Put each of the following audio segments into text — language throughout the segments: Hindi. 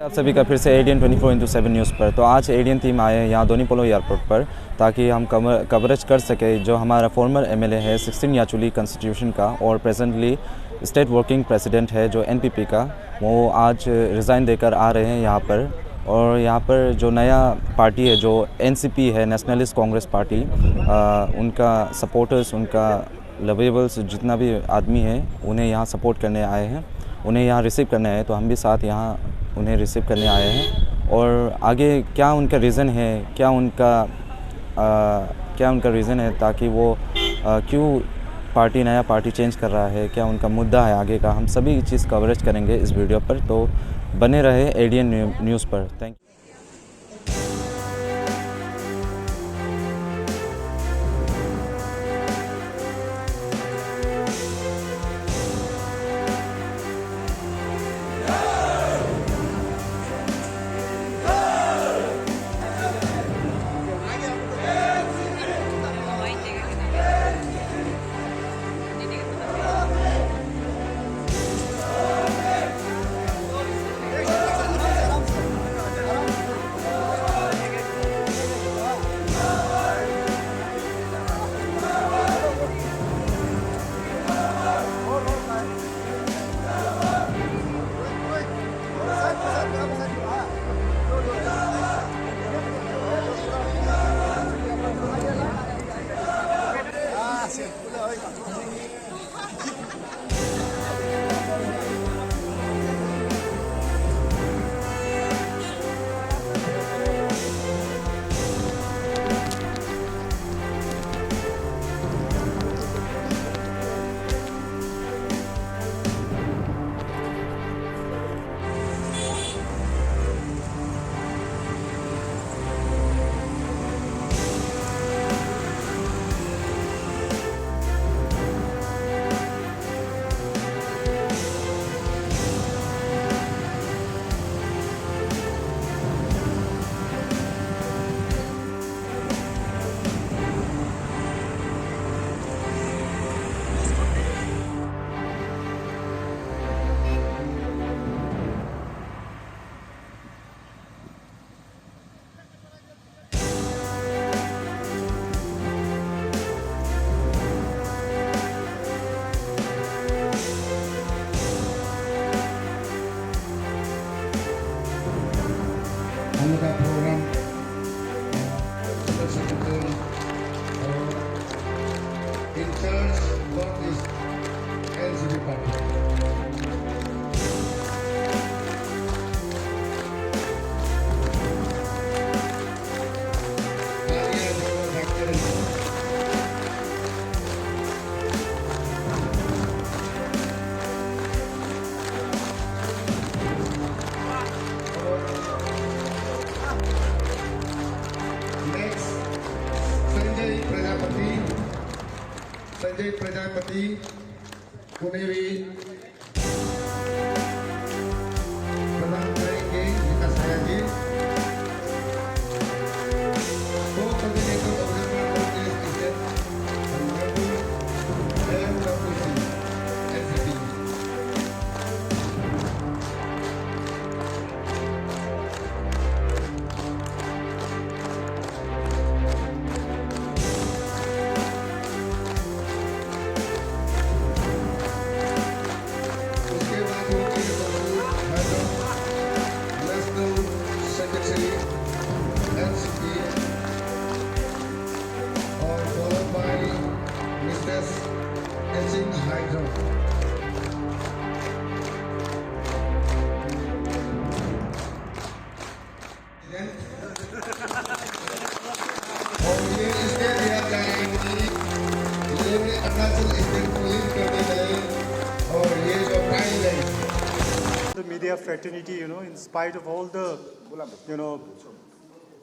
आप सभी का फिर से एडियन 24/7 न्यूज़ पर। तो आज एडियन टीम आए हैं यहाँ दोनीपोलो एयरपोर्ट पर ताकि हम कवरेज कर सके जो हमारा फॉर्मर एमएलए है 16 याचुली कॉन्स्टिट्यूशन का और प्रेजेंटली स्टेट वर्किंग प्रेसिडेंट है जो एनपीपी का, वो आज रिज़ाइन देकर आ रहे हैं यहाँ पर। और यहाँ पर जो नया पार्टी है जो एनसीपी है, नेशनलिस्ट कांग्रेस पार्टी, उनका सपोर्टर्स, उनका लवेबल्स जितना भी आदमी है उन्हें यहाँ सपोर्ट करने आए हैं, उन्हें यहाँ रिसीव करने आए। तो हम भी साथ यहाँ उन्हें रिसीव करने आए हैं। और आगे क्या उनका रीज़न है, क्या उनका रीज़न है ताकि वो क्यों नया पार्टी चेंज कर रहा है, क्या उनका मुद्दा है आगे का, हम सभी चीज़ कवरेज करेंगे इस वीडियो पर। तो बने रहे एडियन न्यूज़ पर। Thank you. हम लोग का program in church for this LGB party. Sanjay Prajapati उन्हें भी प्रदान करेंगे विकास साया जी। Co-coordinator of the Congress is LWC NCP। The media fraternity, in spite of all the,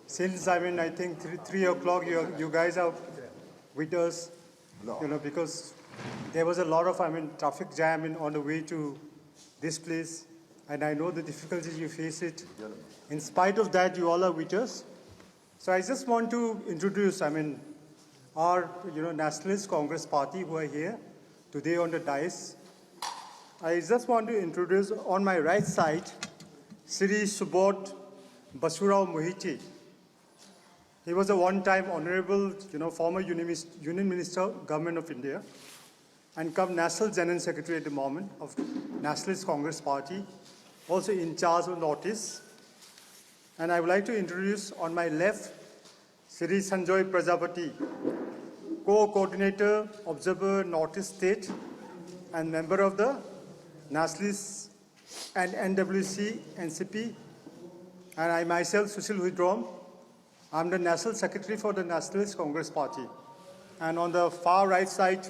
since I think 3 o'clock, you guys are with us, because there was a lot of, traffic jam on the way to this place, and I know the difficulties you face it. In spite of that, you all are with us. So I just want to introduce, our, Nationalist Congress Party who are here today on the dais. I just want to introduce on my right side Sri Subodh Basurao Mohiti. He was a one-time honorable, former Union Minister, Government of India, and come National General Secretary at the moment of Nationalist Congress Party, also in charge of Northeast. And I would like to introduce on my left, Sri Sanjoy Prajapati, Co-Coordinator, Observer, Northeast State, and member of the Nationalist and NWC, NCP. And I myself, Sushil Huidrom, I'm the National Secretary for the Nationalist Congress Party. And on the far right side,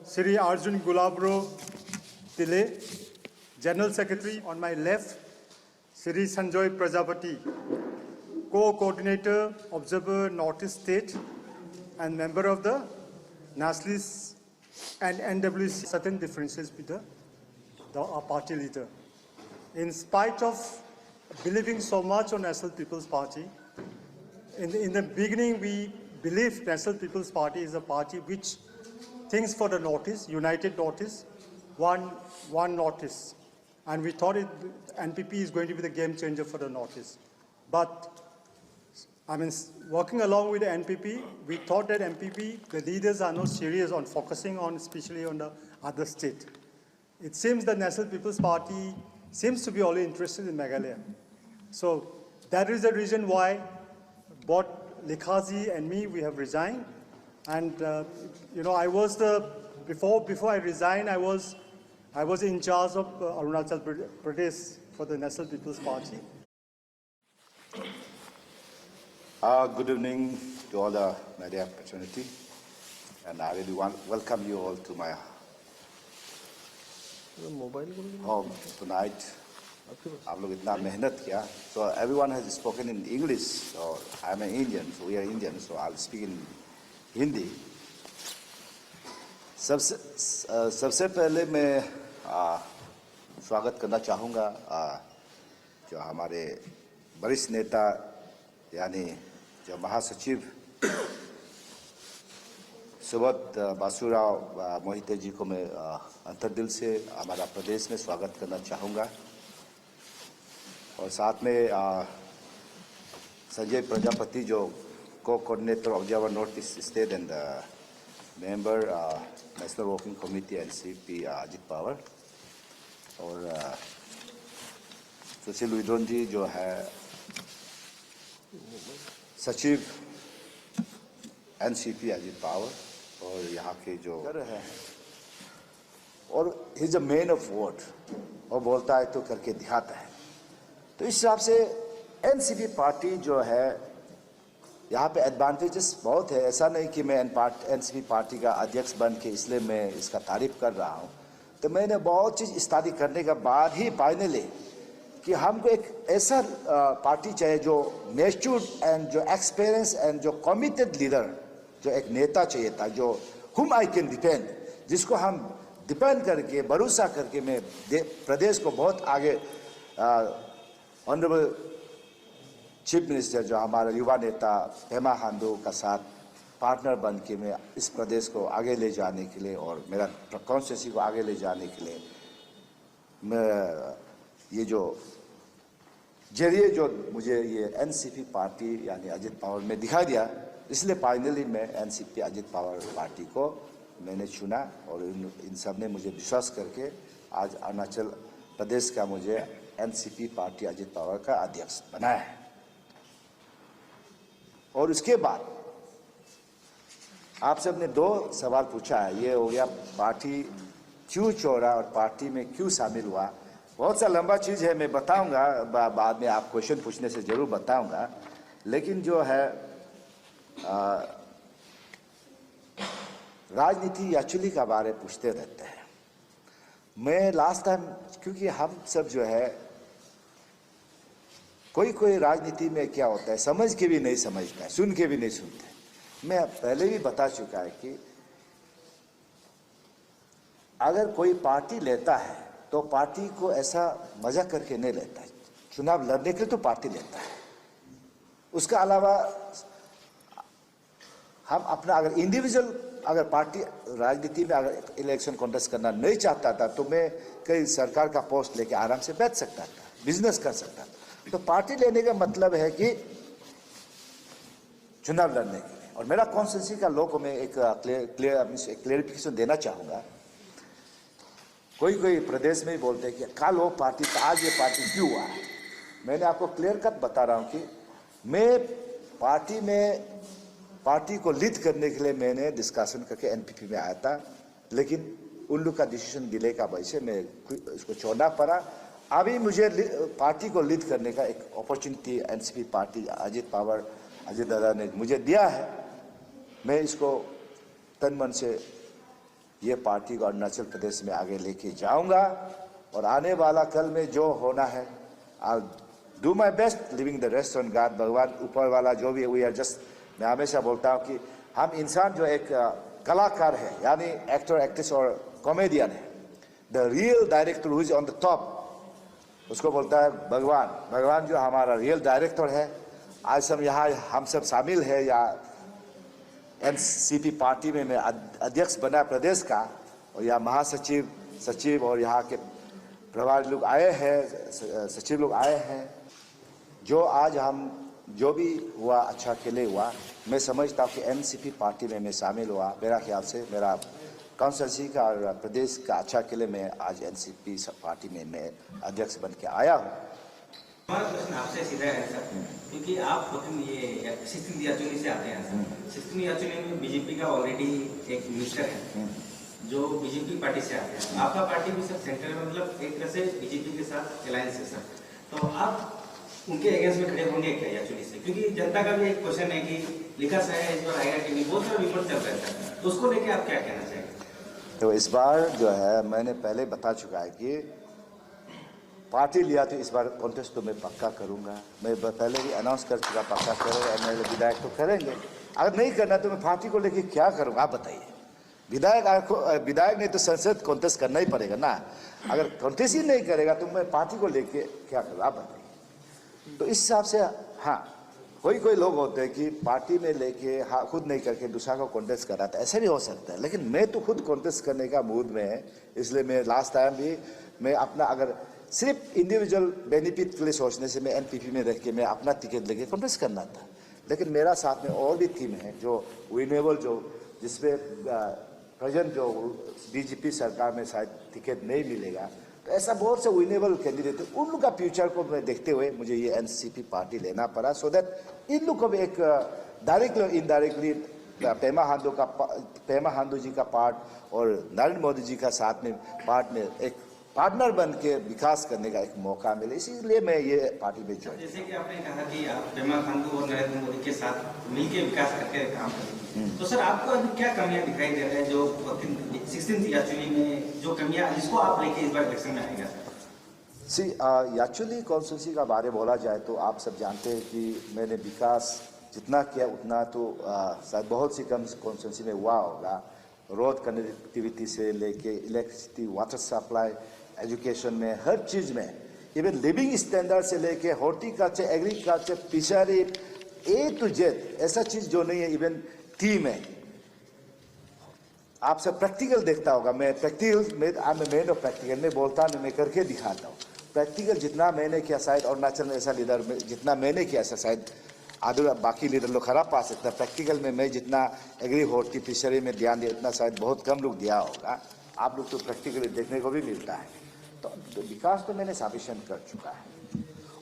Sri Arjun Gulabro Tile, General Secretary. On my left, Sri Sanjoy Prajapati, Co-Coordinator, Observer, Northeast State, and member of the Nationalist and NWC. Certain differences with our party leader. In spite of believing so much on National People's Party, in the beginning we believed National People's Party is a party which thinks for the Northeast, united Northeast, one Northeast. And we thought NPP is going to be the game changer for the Northeast. But working along with the NPP, we thought that NPP, the leaders are not serious on focusing on, especially on the other state. It seems the National People's Party seems to be only interested in Meghalaya. So that is the reason why both Lekhaji and me, we have resigned. And, I was before I resigned, I was in charge of Arunachal Pradesh for the National People's Party. Good evening to all the media fraternity, and I really welcome you all to my home tonight. आप लोग इतना मेहनत किया. So everyone has spoken in English. So I'm an Indian, so we are Indian, so I'll speak in Hindi. सबसे पहले मैं स्वागत करना चाहूँगा जो हमारे वरिष्ठ नेता यानी जो महासचिव सुबोध बासुराव मोहिते जी को मैं अंतर्दिल से हमारा प्रदेश में स्वागत करना चाहूँगा. और साथ में संजय प्रजापति जो co-coordinator observer North East State and member National Working Committee NCP Ajit Pawar, और सुशील हुइड्रोम जी जो है सचिव NCP अजित पवार, और यहाँ के जो है, और he is a man of word, और बोलता है तो करके दिखाता है. तो इस हिसाब से NCP पार्टी जो है यहाँ पे एडवांटेजेस बहुत है. ऐसा नहीं कि मैं NCP पार्टी का अध्यक्ष बन के इसलिए मैं इसका तारीफ कर रहा हूँ. तो मैंने बहुत चीज़ स्टडी करने के बाद ही फाइनली कि हमको एक ऐसा पार्टी चाहिए जो मैच्योर्ड एंड जो एक्सपीरियंस एंड जो कमिटेड लीडर, जो एक नेता चाहिए था, जो हुम आई कैन डिपेंड, जिसको हम डिपेंड करके भरोसा करके मैं प्रदेश को बहुत आगे ऑनरेबल चीफ मिनिस्टर जो हमारा युवा नेता पेमा खांडू का साथ पार्टनर बन के मैं इस प्रदेश को आगे ले जाने के लिए और मेरा कॉन्स्टिट्यूंसी को आगे ले जाने के लिए मैं ये जो जरिए जो मुझे ये NCP पार्टी यानी अजित पवार में दिखा दिया, इसलिए फाइनली मैं NCP अजित पवार पार्टी को मैंने चुना, और इन सब ने मुझे विश्वास करके आज अरुणाचल प्रदेश का मुझे NCP पार्टी अजित पवार का अध्यक्ष बनाया है. और उसके बाद आप सबने दो सवाल पूछा है. ये हो गया पार्टी क्यों छोड़ा और पार्टी में क्यों शामिल हुआ. बहुत सा लंबा चीज़ है, मैं बताऊंगा बाद में, आप क्वेश्चन पूछने से ज़रूर बताऊंगा. लेकिन जो है राजनीति एक्चुअली का बारे पूछते रहते हैं. मैं लास्ट टाइम, क्योंकि हम सब जो है कोई राजनीति में क्या होता है समझ के भी नहीं समझता है, सुन के भी नहीं सुनते. मैं पहले भी बता चुका है कि अगर कोई पार्टी लेता है तो पार्टी को ऐसा मजा करके नहीं लेता है. चुनाव लड़ने के लिए तो पार्टी लेता है. उसका अलावा हम अपना अगर इंडिविजुअल अगर पार्टी राजनीति में अगर इलेक्शन कॉन्टेस्ट करना नहीं चाहता था तो मैं कई सरकार का पोस्ट लेके आराम से बैठ सकता था. बिजनेस कर सकता। तो पार्टी लेने का मतलब है कि चुनाव लड़ने के लिए। और मेरा कॉन्स्टिट्यूंसी का लोग को मैं एक क्लियरिफिकेशन देना चाहूँगा। कोई प्रदेश में ही बोलते हैं कि कल वो पार्टी था, आज ये पार्टी क्यों हुआ है। मैंने आपको क्लियर कट बता रहा हूँ कि मैं पार्टी को लीड करने के लिए मैंने डिस्कशन करके एनपीपी में आया था, लेकिन उन लोग का डिसीजन डिले का वजह से मैं इसको छोड़ना पड़ा। अभी मुझे पार्टी को लीड करने का एक opportunity NCP party Ajit Dada ने मुझे दिया है। मैं इसको तन मन से ये पार्टी को अरुणाचल प्रदेश में आगे लेके जाऊंगा और आने वाला कल में जो होना है I'll do my best, leaving the rest on God। भगवान ऊपर वाला जो भी वी आर जस्ट, मैं हमेशा बोलता हूँ कि हम इंसान जो एक कलाकार है, यानी एक्टर एक्ट्रेस और कॉमेडियन है, the real director who is on the top, उसको बोलता है भगवान। भगवान जो हमारा रियल डायरेक्टर है। आज सब यहाँ हम सब शामिल है या एनसीपी पार्टी में मैं अध्यक्ष बना प्रदेश का, और यहाँ महासचिव, सचिव और यहाँ के प्रभारी लोग आए हैं, सचिव लोग आए हैं। जो आज हम जो भी हुआ अच्छा के लिए हुआ। मैं समझता हूँ कि एनसीपी पार्टी में मैं शामिल हुआ, मेरा ख्याल से मेरा कॉन्स्टिट्यूंसी का और प्रदेश का अच्छा के लिए मैं आज एनसीपी पार्टी में मैं अध्यक्ष बन के आया हूँ। हमारा प्रश्न आपसे सीधा है सर, क्योंकि आप 16 याचुली से आते हैं सर। 16 याचुली में बीजेपी का ऑलरेडी एक मिनिस्टर है जो बीजेपी पार्टी से आते हैं। आपका पार्टी भी सर सेंटर में, मतलब एक तरह से बीजेपी के साथ अलायंस है सर, तो आप उनके अगेंस्ट में खड़े होंगे क्या याचुली से? क्योंकि जनता का भी एक क्वेश्चन है कि लिखा सा है इस बार आएगा कि नहीं, बहुत सारा रिपोर्ट चल रहा है, तो उसको लेके आप क्या कहना चाहेंगे? तो इस बार जो है मैंने पहले बता चुका है कि पार्टी लिया तो इस बार कॉन्टेस्ट तो मैं पक्का करूंगा। मैं पहले ही अनाउंस कर चुका पक्का करेंगे, एमएलए विधायक तो करेंगे। अगर नहीं करना तो मैं पार्टी को लेके क्या करूंगा आप बताइए। विधायक नहीं तो संसद कॉन्टेस्ट करना ही पड़ेगा ना। अगर कॉन्टेस्ट ही नहीं करेगा तो मैं पार्टी को लेके क्या करूँ आप बताइए। तो इस हिसाब से हाँ, कोई लोग होते हैं कि पार्टी में लेके हाँ खुद नहीं करके दूसरा को कॉन्टेस्ट कराता है, ऐसे भी हो सकता है। लेकिन मैं तो खुद कॉन्टेस्ट करने का मूड में है, इसलिए मैं लास्ट टाइम भी मैं अपना अगर सिर्फ इंडिविजुअल बेनिफिट के लिए सोचने से मैं एनपीपी में रह के मैं अपना टिकट लेके कॉन्टेस्ट करना था। लेकिन मेरा साथ में और भी टीम है जो विनेबल, जो जिसमें प्रेजेंट जो बीजेपी सरकार में शायद टिकट नहीं मिलेगा, तो ऐसा बहुत से विनेबल कैंडिडेट है। उन लोग का फ्यूचर को मैं देखते हुए मुझे ये एनसीपी पार्टी लेना पड़ा, सो दैट इन लोग को भी एक डायरेक्टली और इनडायरेक्टली पेमा खांडू जी का पार्ट और नरेंद्र मोदी जी का साथ में एक पार्टनर बन के विकास करने का एक मौका मिले, इसीलिए मैं ये पार्टी में ज्वाइन। जैसे कि आपने कहा कि आप पेमा खांडू और नरेंद्र मोदी के साथ मिलकर विकास करके काम करेंगे, तो सर आपको अभी क्या कमियां दिखाई दे रही है जो 16 याचुली में जो कमियां, जिसको आप लेके इस बार इलेक्शन में आएगा? याचुली कॉन्स्टिट्यूंसी का बारे बोला जाए तो आप सब जानते हैं कि मैंने विकास जितना किया उतना तो शायद बहुत सी कम कॉन्स्टिट्यूंसी में हुआ होगा। रोड कनेक्टिविटी से लेके इलेक्ट्रिसिटी, वाटर सप्लाई, एजुकेशन में, हर चीज़ में, इवन लिविंग स्टैंडर्ड से लेके horticulture, agriculture, fishery, A to Z, ऐसा चीज़ जो नहीं है इवन टी में। आप सब प्रैक्टिकल देखता होगा, मैं प्रैक्टिकल मैन ऑफ प्रैक्टिकल में बोलता हूँ, मैं करके दिखाता हूँ। प्रैक्टिकल जितना मैंने किया शायद अरुणाचल में ऐसा लीडर जितना मैंने किया ऐसा शायद आधे बाकी लीडर लोग खराब पा सकता है। प्रैक्टिकल में मैं जितना एग्री हॉर्टी फिशरी में ध्यान दिया उतना शायद बहुत कम लोग दिया होगा। आप लोग तो प्रैक्टिकली देखने को भी मिलता है। तो विकास तो मैंने सफिशिएंट कर चुका है,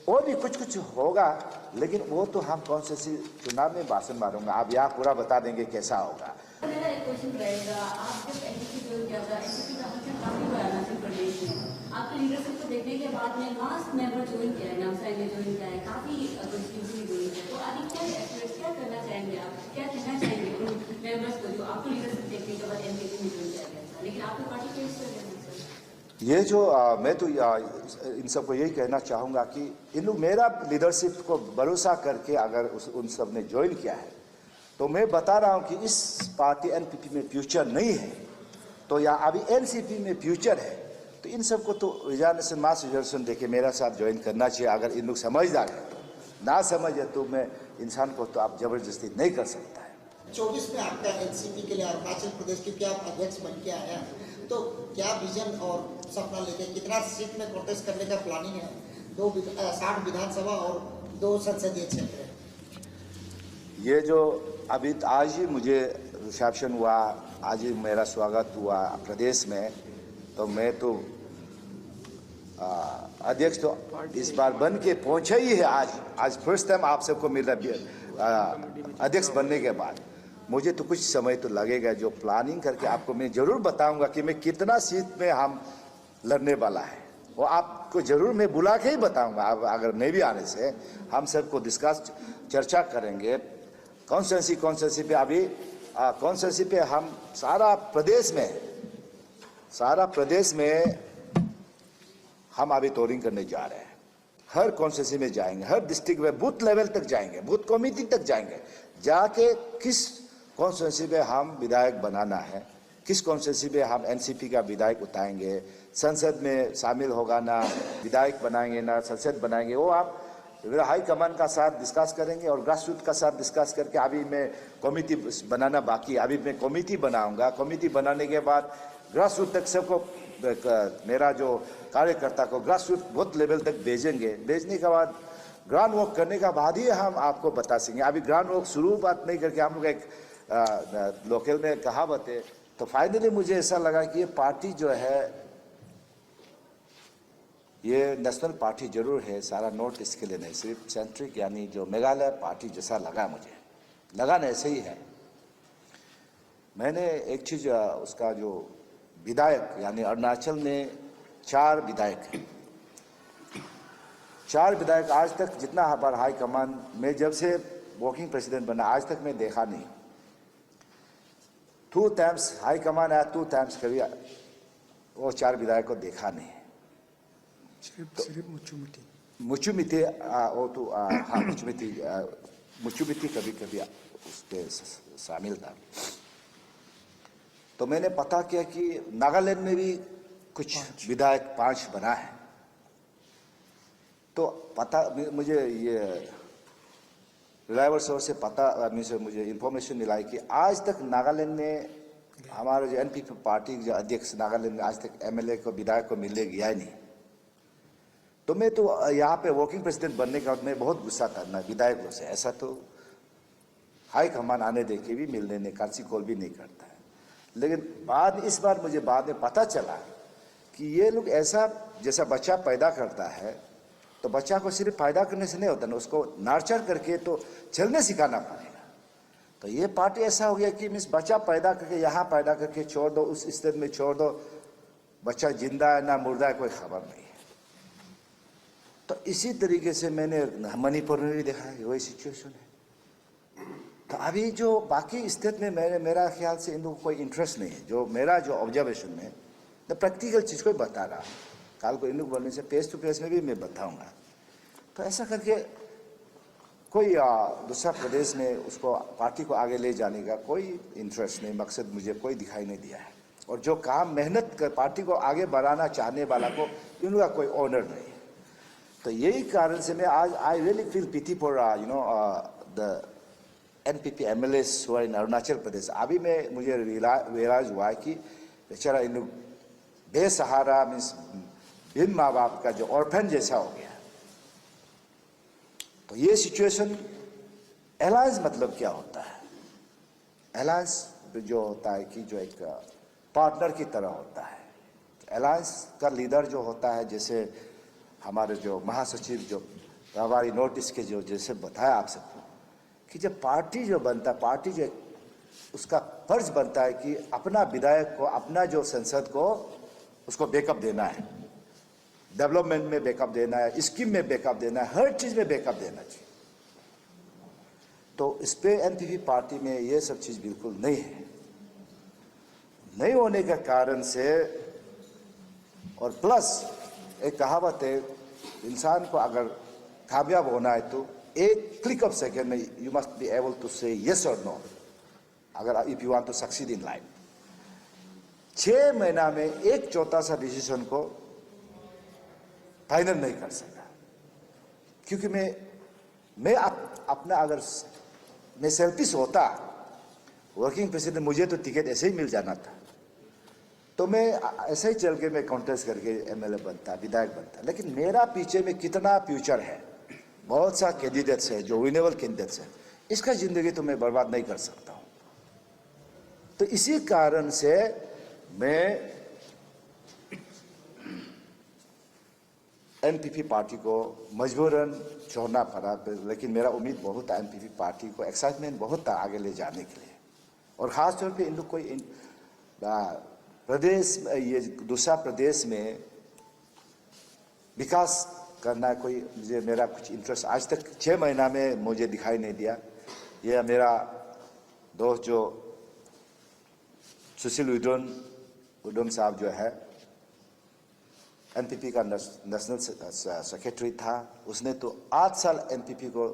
और भी कुछ होगा, लेकिन वो तो हम कौन से चुनाव में भाषण मारूंगा, आप यहाँ पूरा बता देंगे कैसा होगा। मेरा एक क्वेश्चन रहेगा, आप जब एनसीपी ज्वाइन किया था, एनसीपी का फंक्शन काफी हुआ अरुणाचल प्रदेश में, आपके लीडरशिप को देखने के बाद में लास्ट मेंबर ज्वाइन किया है, नामसाई ने ज्वाइन किया है, काफी कॉन्स्टिट्यूंसी ज्वाइन किया, तो आगे क्या करना चाहेंगे आप, क्या कहना चाहेंगे उन मेंबर्स को जो आपको लीडरशिप देखने के बाद एनसीपी में ज्वाइन किया गया था, लेकिन आपकी पार्टी फेस कर रही है? ये जो मैं तो इन सबको यही कहना चाहूँगा कि इन लोग मेरा लीडरशिप को भरोसा करके अगर उन सब ने ज्वाइन किया है, तो मैं बता रहा हूँ कि इस पार्टी एनपीपी में फ्यूचर नहीं है, तो या अभी एनसीपी में फ्यूचर है, तो इन सबको तो रिजर्वेशन मास रिजर्वेशन देके मेरा साथ ज्वाइन करना चाहिए। अगर इन लोग समझदार है, ना समझे तो मैं इंसान को तो आप जबरदस्ती नहीं कर सकता है। 24 में आपका एनसीपी के लिए अरुणाचल प्रदेश के क्या अध्यक्ष बन के आया, तो क्या विजन और सपना लेके कितना सीट में कॉन्टेस्ट करने का प्लानिंग है, 60 विधानसभा और 2 संसदीय क्षेत्र है। ये जो अभी आज ही मुझे रिसेप्शन हुआ, आज ही मेरा स्वागत हुआ प्रदेश में, तो मैं तो अध्यक्ष तो इस बार बन के पहुंचा ही है। आज फर्स्ट टाइम आप सबको मिल रहा अध्यक्ष बनने के बाद। मुझे तो कुछ समय तो लगेगा, जो प्लानिंग करके आपको मैं जरूर बताऊंगा कि मैं कितना सीट में हम लड़ने वाला है, वो आपको जरूर मैं बुला के ही बताऊंगा। अगर नहीं भी आने से हम सबको डिस्कस चर्चा करेंगे। कॉन्स्टिट्यूंसी पे अभी कॉन्स्टिट्यूंसी पे हम सारा प्रदेश में हम अभी टूरिंग करने जा रहे हैं। हर कॉन्स्टिट्यूंसी में जाएंगे, हर डिस्ट्रिक्ट में बूथ लेवल तक जाएंगे, बूथ कमेटी तक जाएंगे, जाके किस कॉन्स्टिट्यूंसी में हम विधायक बनाना है, किस कॉन्स्टिट्यूंसी में हम एनसीपी का विधायक उठाएंगे, संसद में शामिल होगा ना, विधायक बनाएंगे ना संसद बनाएंगे, वो आप हाई कमान का साथ डिस्कस करेंगे और ग्रास रूट का साथ डिस्कस करके। अभी मैं कमेटी बनाना बाकी है, अभी मैं कमेटी बनाऊंगा। कमेटी बनाने के बाद ग्रास रूट तक सबको, मेरा जो कार्यकर्ता को ग्रास रूट बहुत लेवल तक भेजेंगे। भेजने के बाद ग्राउंड वर्क करने का बाद ही हम आपको बता सकेंगे। अभी ग्राउंड वर्क शुरू बात नहीं करके हम लोग एक लोकल में कहावत है, तो फाइनली मुझे ऐसा लगा कि ये पार्टी जो है ये नेशनल पार्टी जरूर है, सारा नॉर्थ ईस्ट के लिए नहीं, सिर्फ सेंट्रिक यानी जो मेघालय पार्टी जैसा लगा मुझे, लगा ना ऐसे ही है। मैंने एक चीज उसका जो विधायक यानी अरुणाचल में 4 विधायक हैं, 4 विधायक आज तक जितना बार हाई कमान में जब से वर्किंग प्रेसिडेंट बना आज तक मैं देखा नहीं। 2 टाइम्स हाई कमान आया, 2 टाइम्स कभी वो 4 विधायक को देखा नहीं। सिर्फ मुचुमिती वो तो हाँ मुचुमिती कभी कभी उस पर शामिल था। तो मैंने पता किया कि नागालैंड में भी कुछ विधायक 5 बना है। तो पता मुझे ये रिलायबल सोर्स से पता मुझे इंफॉर्मेशन मिला है कि आज तक नागालैंड में हमारे जो एनपीपी पार्टी जो अध्यक्ष नागालैंड में आज तक एमएलए को विधायक को मिलने गया ही नहीं। तो मैं तो यहाँ पे वर्किंग प्रेसिडेंट बनने का मैं बहुत गुस्सा था ना विधायकों से, ऐसा तो हाई कमान आने दे के भी मिलने ने कांसी कॉल भी नहीं करता है। लेकिन इस बार मुझे बाद में पता चला कि ये लोग ऐसा, जैसा बच्चा पैदा करता है तो बच्चा को सिर्फ पैदा करने से नहीं होता ना, उसको नर्चर करके तो चलने सिखाना पड़ेगा। तो ये पार्टी ऐसा हो गया कि मिस बच्चा पैदा करके यहाँ पैदा करके छोड़ दो, उस स्थिति में छोड़ दो, बच्चा जिंदा है ना मुर्दा है कोई खबर नहीं है। तो इसी तरीके से मैंने मणिपुर में भी देखा है वही सिचुएशन है। तो अभी जो बाकी स्टेट में मेरा ख्याल से इन लोगों को कोई इंटरेस्ट नहीं है। जो मेरा जो ऑब्जर्वेशन में तो प्रैक्टिकल चीज़ को बता रहा, कल को इन लोग बोलने से फेस टू फेस में भी मैं बताऊंगा। तो ऐसा करके कोई दूसरा प्रदेश में उसको पार्टी को आगे ले जाने का कोई इंटरेस्ट नहीं, मकसद मुझे कोई दिखाई नहीं दिया है। और जो काम मेहनत कर पार्टी को आगे बढ़ाना चाहने वाला को इनका कोई ऑनर नहीं है। तो यही कारण से मैं आज I really feel pity for the NPP MLAs who are in Arunachal Pradesh. अभी मैं मुझे रियलाइज हुआ है कि बेचारा इन लोग बेसहारा मीन्स बिन माँ बाप का जो ऑर्फन जैसा हो गया। तो ये सिचुएशन, अलायंस मतलब क्या होता है? अलायंस जो होता है कि जो एक पार्टनर की तरह होता है। अलायंस का लीडर जो होता है, जैसे हमारे जो महासचिव जो हमारी नोटिस के जो जैसे बताया आप सबको कि जब पार्टी जो बनता है, पार्टी जो उसका फर्ज बनता है कि अपना विधायक को, अपना जो संसद को उसको बैकअप देना है, डेवलपमेंट में बैकअप देना है, स्कीम में बैकअप देना है, हर चीज में बैकअप देना चाहिए। तो इस पे एनपीपी पार्टी में ये सब चीज बिल्कुल नहीं है। नहीं होने के कारण से, और प्लस एक कहावत है, इंसान को अगर कामयाब होना है तो एक क्लिक ऑफ सेकेंड में you must be able to say yes और नो, अगर if you want to succeed in life. 6 महीना में एक छोटा सा डिसीजन को फाइनल नहीं कर सका, क्योंकि मैं अपना अगर मैं सेल्फिश होता, वर्किंग प्रेसिडेंट मुझे तो टिकट ऐसे ही मिल जाना था। तो मैं ऐसे ही चल के मैं कॉन्टेस्ट करके एमएलए बनता, विधायक बनता, लेकिन मेरा पीछे में कितना फ्यूचर है, बहुत सा कैंडिडेट्स है जो विनेबल कैंडिडेट्स है, इसका जिंदगी तो मैं बर्बाद नहीं कर सकता हूँ। तो इसी कारण से मैं एनपीपी पार्टी को मजबूरन छोड़ना पड़ा, लेकिन मेरा उम्मीद बहुत था एनपीपी पार्टी को, एक्साइटमेंट बहुत था आगे ले जाने के लिए। और ख़ास तौर पे इन लोग कोई प्रदेश, ये दूसरा प्रदेश में विकास करना, कोई मुझे मेरा कुछ इंटरेस्ट आज तक 6 महीना में मुझे दिखाई नहीं दिया। ये मेरा दोस्त जो सुशील उइडोम साहब जो है एनपीपी का नेशनल सेक्रेटरी था, उसने तो 8 साल एनपीपी को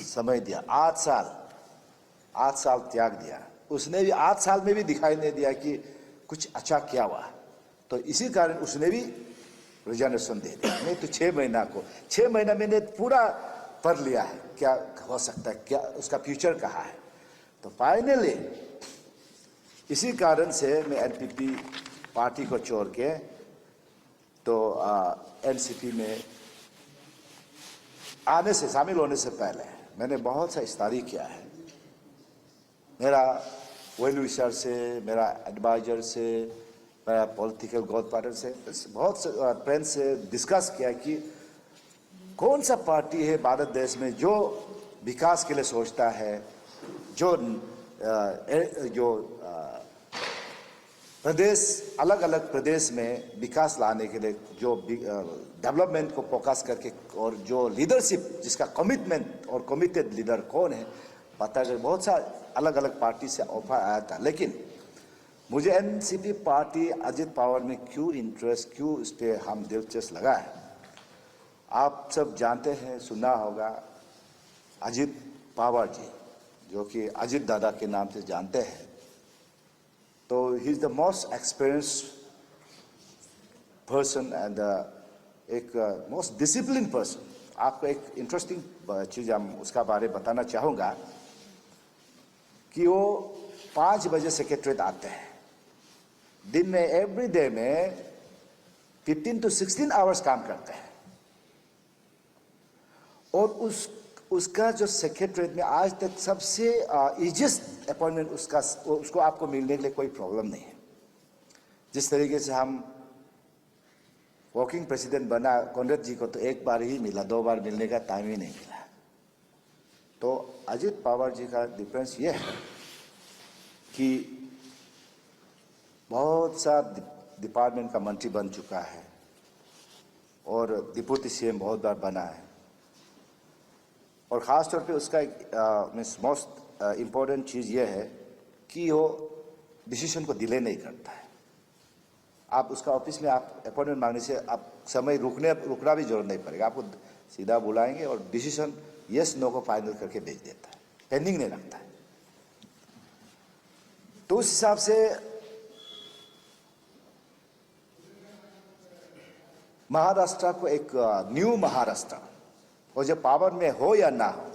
समय दिया, 8 साल त्याग दिया। उसने भी 8 साल में भी दिखाई नहीं दिया कि कुछ अच्छा क्या हुआ, तो इसी कारण उसने भी रिजाइनेशन दे दिया। नहीं तो 6 महीना मैंने पूरा पढ़ लिया है क्या हो सकता है, क्या उसका फ्यूचर कहाँ है। तो फाइनली इसी कारण से मैं एनपीपी पार्टी को छोड़ के तो एनसीपी में आने से, शामिल होने से पहले मैंने बहुत सा इस्तारी किया है। मेरा वेल विशर से, मेरा एडवाइजर से, मेरा पॉलिटिकल गॉडफादर से, बहुत से फ्रेंड से डिस्कस किया कि कौन सा पार्टी है भारत देश में जो विकास के लिए सोचता है, जो प्रदेश, अलग अलग प्रदेश में विकास लाने के लिए जो डेवलपमेंट को फोकस करके, और जो लीडरशिप जिसका कमिटमेंट और कमिटेड लीडर कौन है पता कर। बहुत सा अलग अलग पार्टी से ऑफर आया था, लेकिन मुझे एनसीपी पार्टी अजित पवार में क्यों इंटरेस्ट, क्यों इस पर हम दिलचस्प लगा है, आप सब जानते हैं, सुना होगा अजित पवार जी, जो कि अजित दादा के नाम से जानते हैं। तो he is the most experienced person and एक मोस्ट डिसिप्लिन पर्सन। आपको एक इंटरेस्टिंग चीज़ हम उसका बारे में बताना चाहूँगा कि वो 5 बजे सेक्रेटरीट आते हैं, दिन में एवरी डे में 15 to 16 आवर्स काम करते हैं, और उसका जो सेक्रेटरीट में आज तक सबसे इजीएस्ट अपॉइंटमेंट उसको आपको मिलने के लिए कोई प्रॉब्लम नहीं है। जिस तरीके से हम वर्किंग प्रेसिडेंट बना, कॉन्रेड जी को तो 1 बार ही मिला, 2 बार मिलने का टाइम ही नहीं मिला। तो अजित पवार जी का डिफरेंस ये है कि बहुत सा डिपार्टमेंट का मंत्री बन चुका है और डिप्टी सीएम बहुत बार बना है, और ख़ास तौर पे उसका मोस्ट इम्पोर्टेंट चीज़ ये है कि वो डिसीजन को डिले नहीं करता है। आप उसका ऑफिस में आप अपॉइंटमेंट मांगने से आप समय रुकना भी जरूरत नहीं पड़ेगा, आपको सीधा बुलाएंगे और डिसीजन यस नो को फाइनल करके भेज देता है, पेंडिंग नहीं रखता है। तो उस हिसाब से महाराष्ट्र को एक न्यू महाराष्ट्र, और जब पावर में हो या ना हो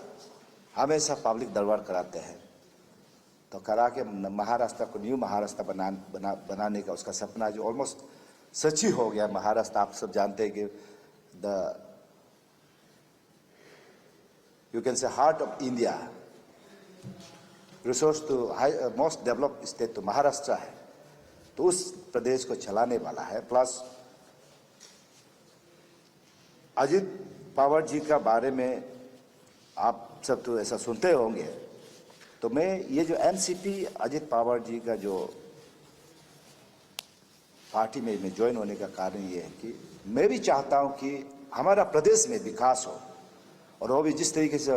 हमेशा पब्लिक दरबार कराते हैं, तो करा के महाराष्ट्र को न्यू महाराष्ट्र बनाने का उसका सपना जो ऑलमोस्ट सच ही हो गया। महाराष्ट्र आप सब जानते हैं कि you can say heart of India, resource to most developed state तो महाराष्ट्र है, तो उस प्रदेश को चलाने वाला है। प्लस अजित पवार जी का बारे में आप सब तो ऐसा सुनते होंगे, तो मैं ये जो एनसीपी अजित पवार जी का जो पार्टी में मैं ज्वाइन होने का कारण ये है कि मैं भी चाहता हूँ कि हमारा प्रदेश में विकास हो, और वो भी जिस तरीके से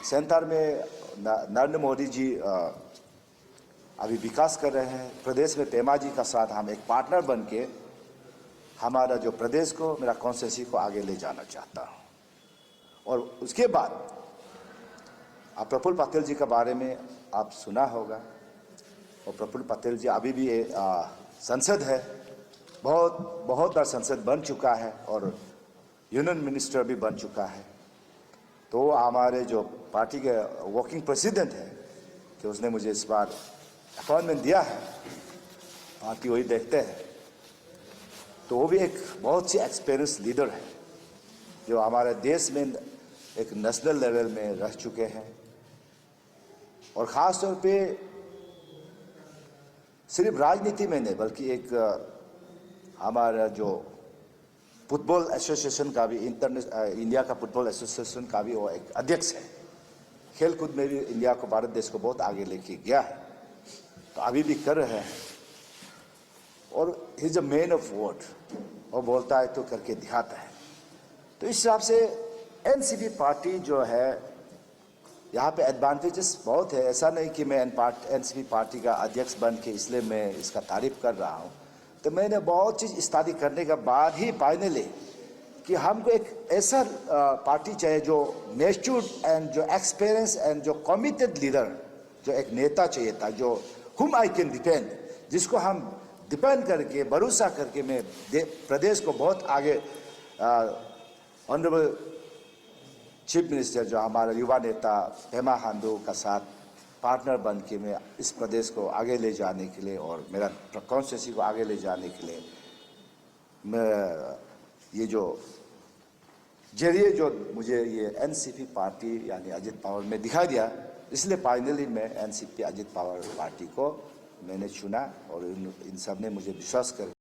सेंटर में नरेंद्र मोदी जी अभी विकास कर रहे हैं, प्रदेश में पेमा जी का साथ हम एक पार्टनर बन के हमारा जो प्रदेश को, मेरा कॉन्स्टिट्यूंसी को आगे ले जाना चाहता हूँ। और उसके बाद प्रफुल्ल पटेल जी के बारे में आप सुना होगा, और प्रफुल्ल पटेल जी अभी भी संसद है, बहुत बार संसद बन चुका है और यूनियन मिनिस्टर भी बन चुका है। तो हमारे जो पार्टी के वर्किंग प्रेसिडेंट है कि उसने मुझे इस बार अपॉइंटमेंट दिया है, बाकी वही देखते हैं। तो वो भी एक बहुत सी एक्सपीरियंस लीडर है जो हमारे देश में एक नेशनल लेवल में रह चुके हैं, और ख़ास तौर पे सिर्फ राजनीति में नहीं बल्कि एक हमारा जो फुटबॉल एसोसिएशन का भी इंडिया का फुटबॉल एसोसिएशन का भी वो एक अध्यक्ष है। खेलकूद में भी इंडिया को, भारत देश को बहुत आगे लेके गया है, तो अभी भी कर रहे हैं। और he is a man of word, और बोलता है तो करके दिखाता है। तो इस हिसाब से एनसीपी पार्टी जो है, यहाँ पे एडवांटेजेस बहुत है। ऐसा नहीं कि मैं एनसीपी पार्टी का अध्यक्ष बन के इसलिए मैं इसका तारीफ कर रहा हूँ। तो मैंने बहुत चीज़ स्टडी करने के बाद ही फाइनली कि हमको एक ऐसा पार्टी चाहिए जो मैच्योर्ड एंड जो एक्सपीरियंस एंड जो कमिटेड लीडर, जो एक नेता चाहिए था, जो हुम आई कैन डिपेंड, जिसको हम डिपेंड करके, भरोसा करके मैं प्रदेश को बहुत आगे, ऑनरेबल चीफ मिनिस्टर जो हमारा युवा नेता पेमा खांडू का साथ पार्टनर बन के मैं इस प्रदेश को आगे ले जाने के लिए और मेरा कॉन्स्टिट्यूंसी को आगे ले जाने के लिए मैं ये जो जरिए जो मुझे ये एनसीपी पार्टी यानी अजित पवार में दिखाई दिया, इसलिए फाइनली मैं एनसीपी अजित पवार पार्टी को मैंने चुना, और इन सब ने मुझे विश्वास कर